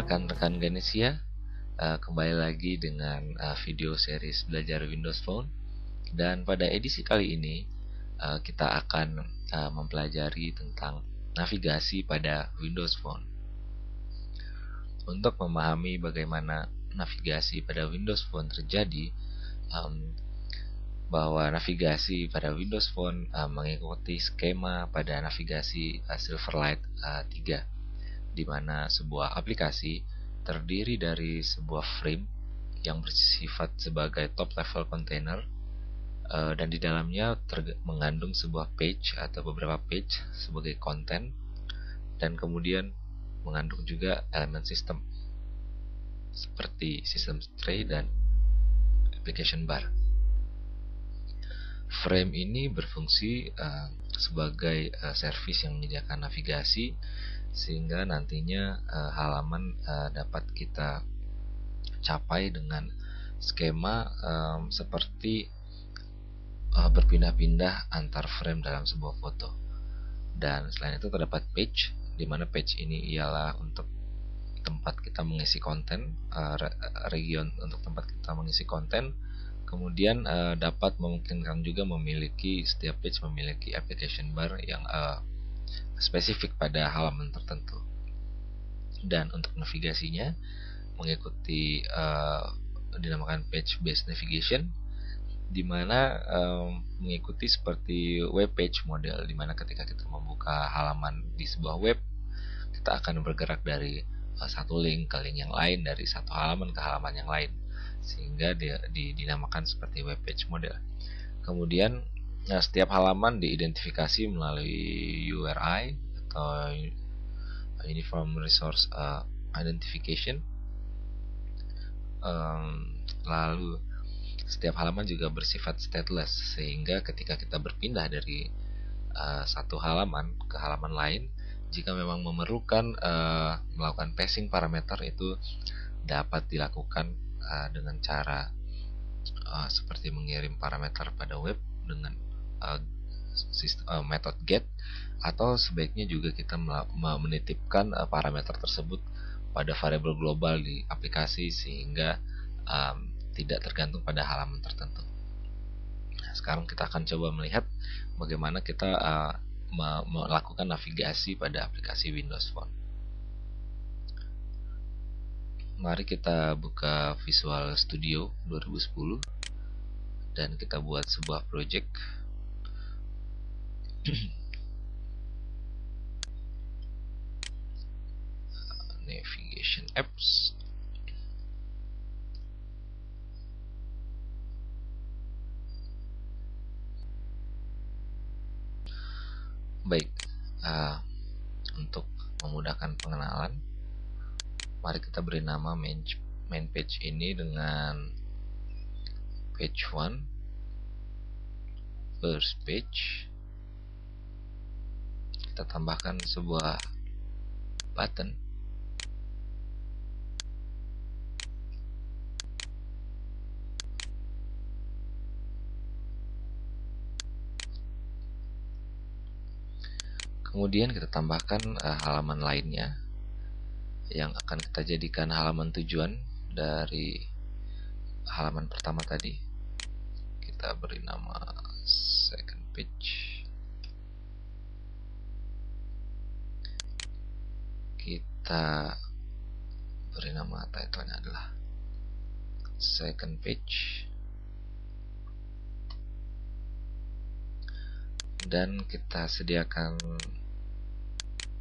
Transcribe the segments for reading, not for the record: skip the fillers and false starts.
rekan-rekan Ganesia, kembali lagi dengan video series belajar Windows Phone. Dan pada edisi kali ini kita akan mempelajari tentang navigasi pada Windows Phone. Untuk memahami bagaimana navigasi pada Windows Phone terjadi, bahwa navigasi pada Windows Phone mengikuti skema pada navigasi Silverlight 3, di mana sebuah aplikasi terdiri dari sebuah frame yang bersifat sebagai top level container, dan di dalamnya mengandung sebuah page atau beberapa page sebagai konten, dan kemudian mengandung juga elemen sistem seperti system tray dan application bar. Frame ini berfungsi sebagai service yang menyediakan navigasi, sehingga nantinya halaman dapat kita capai dengan skema seperti berpindah-pindah antar frame dalam sebuah foto. Dan selain itu terdapat page, di mana page ini ialah untuk tempat kita mengisi konten, region untuk tempat kita mengisi konten. Kemudian dapat memungkinkan juga setiap page memiliki application bar yang spesifik pada halaman tertentu. Dan untuk navigasinya mengikuti dinamakan page based navigation, di mana mengikuti seperti web page model, di mana ketika kita membuka halaman di sebuah web, kita akan bergerak dari satu link ke link yang lain, dari satu halaman ke halaman yang lain, sehingga dinamakan seperti web page model. Kemudian setiap halaman diidentifikasi melalui URI atau Uniform Resource Identification. Lalu setiap halaman juga bersifat stateless, sehingga ketika kita berpindah dari satu halaman ke halaman lain, jika memang memerlukan melakukan passing parameter, itu dapat dilakukan dengan cara seperti mengirim parameter pada web dengan metode get, atau sebaiknya juga kita menitipkan parameter tersebut pada variabel global di aplikasi, sehingga tidak tergantung pada halaman tertentu. Nah, sekarang kita akan coba melihat bagaimana kita melakukan navigasi pada aplikasi Windows Phone. Mari kita buka Visual Studio 2010 dan kita buat sebuah project. Navigation apps. Baik, untuk memudahkan pengenalan, mari kita beri nama main page ini dengan page 1, first page. Kita tambahkan sebuah button. Kemudian kita tambahkan halaman lainnya yang akan kita jadikan halaman tujuan dari halaman pertama tadi. Kita beri nama second page. Kita beri nama title-nya adalah second page, dan kita sediakan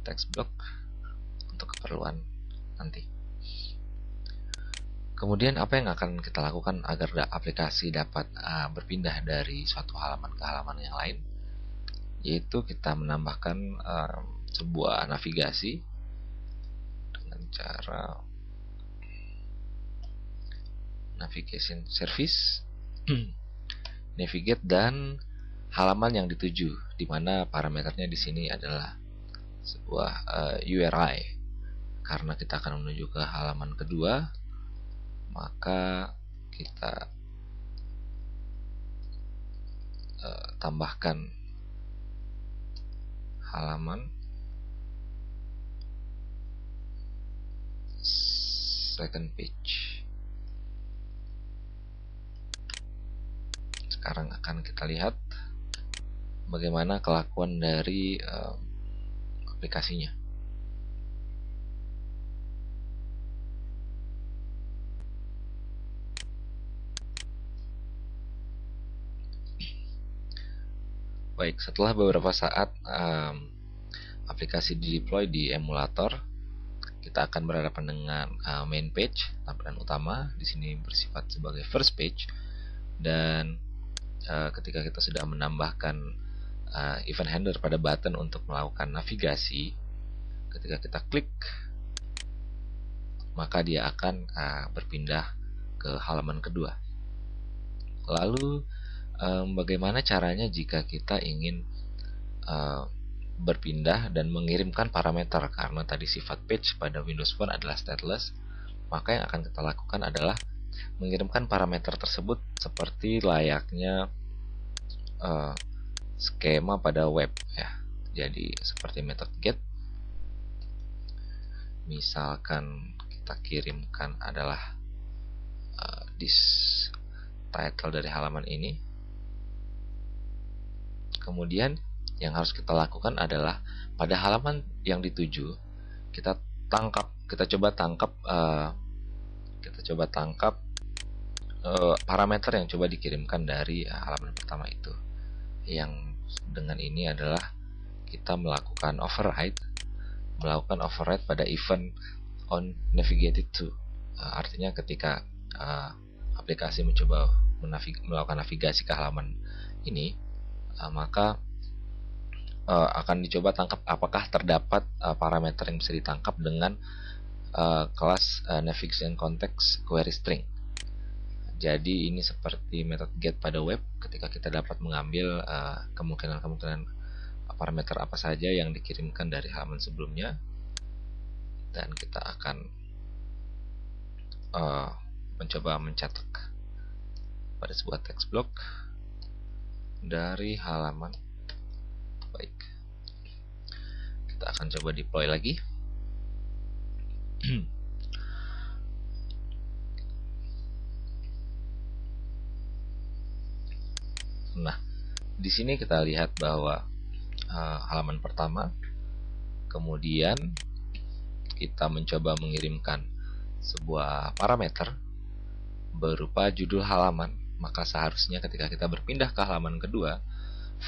text block untuk keperluan nanti. Kemudian apa yang akan kita lakukan agar aplikasi dapat berpindah dari suatu halaman ke halaman yang lain, yaitu kita menambahkan sebuah navigasi dengan cara navigation service, navigate, dan halaman yang dituju, di mana parameternya di sini adalah sebuah URI. Karena kita akan menuju ke halaman kedua, maka kita tambahkan halaman second page. Sekarang akan kita lihat bagaimana kelakuan dari aplikasinya. Baik, setelah beberapa saat aplikasi di deploy di emulator, kita akan berhadapan dengan main page, tampilan utama. Di sini bersifat sebagai first page, dan ketika kita sudah menambahkan event handler pada button untuk melakukan navigasi, ketika kita klik, maka dia akan berpindah ke halaman kedua. Lalu bagaimana caranya jika kita ingin berpindah dan mengirimkan parameter? Karena tadi sifat page pada Windows Phone adalah stateless, maka yang akan kita lakukan adalah mengirimkan parameter tersebut seperti layaknya skema pada web ya. Jadi seperti method get, misalkan kita kirimkan adalah this title dari halaman ini. Kemudian yang harus kita lakukan adalah pada halaman yang dituju, kita coba tangkap parameter yang coba dikirimkan dari halaman pertama itu. Yang dengan ini adalah kita melakukan override pada event on navigated to. Artinya ketika aplikasi mencoba melakukan navigasi ke halaman ini, maka akan dicoba tangkap apakah terdapat parameter yang bisa ditangkap dengan kelas navigation context query string. Jadi ini seperti method get pada web, ketika kita dapat mengambil kemungkinan-kemungkinan parameter apa saja yang dikirimkan dari halaman sebelumnya, dan kita akan mencoba mencetak pada sebuah text block dari halaman. Baik, kita akan coba deploy lagi. Nah, di sini kita lihat bahwa halaman pertama, kemudian kita mencoba mengirimkan sebuah parameter berupa judul halaman, maka seharusnya ketika kita berpindah ke halaman kedua,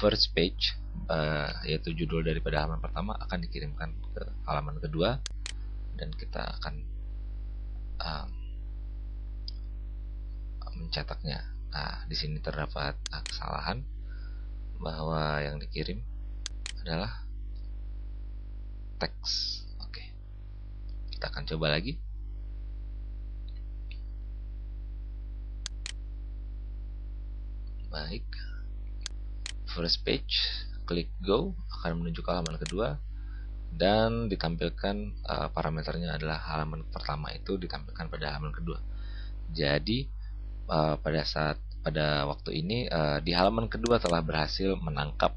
first page, yaitu judul daripada halaman pertama, akan dikirimkan ke halaman kedua, dan kita akan mencetaknya. Nah, di sini terdapat kesalahan bahwa yang dikirim adalah teks. Oke, kita akan coba lagi. Baik, first page, klik go, akan menuju ke halaman kedua, dan ditampilkan parameternya adalah halaman pertama itu ditampilkan pada halaman kedua. Jadi pada waktu ini di halaman kedua telah berhasil menangkap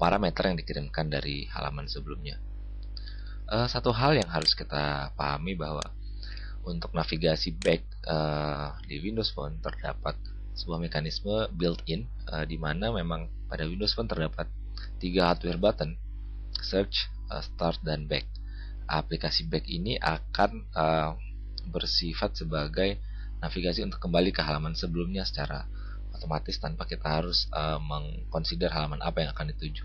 parameter yang dikirimkan dari halaman sebelumnya. Satu hal yang harus kita pahami bahwa untuk navigasi back di Windows Phone terdapat sebuah mekanisme built-in, di mana memang pada Windows Phone terdapat 3 hardware button: search, start, dan back. Aplikasi back ini akan bersifat sebagai navigasi untuk kembali ke halaman sebelumnya secara otomatis tanpa kita harus mengconsider halaman apa yang akan dituju.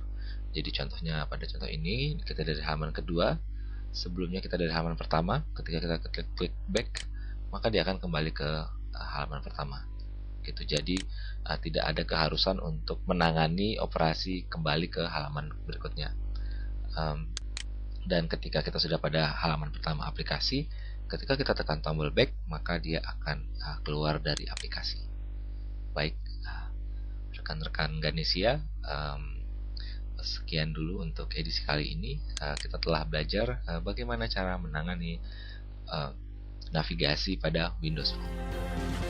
Jadi contohnya pada contoh ini kita dari halaman kedua, sebelumnya kita dari halaman pertama. Ketika kita klik back, maka dia akan kembali ke halaman pertama. Gitu. Jadi tidak ada keharusan untuk menangani operasi kembali ke halaman berikutnya. Dan ketika kita sudah pada halaman pertama aplikasi, ketika kita tekan tombol back, maka dia akan keluar dari aplikasi. Baik, rekan-rekan Ganesha, sekian dulu untuk edisi kali ini. Kita telah belajar bagaimana cara menangani navigasi pada Windows Phone.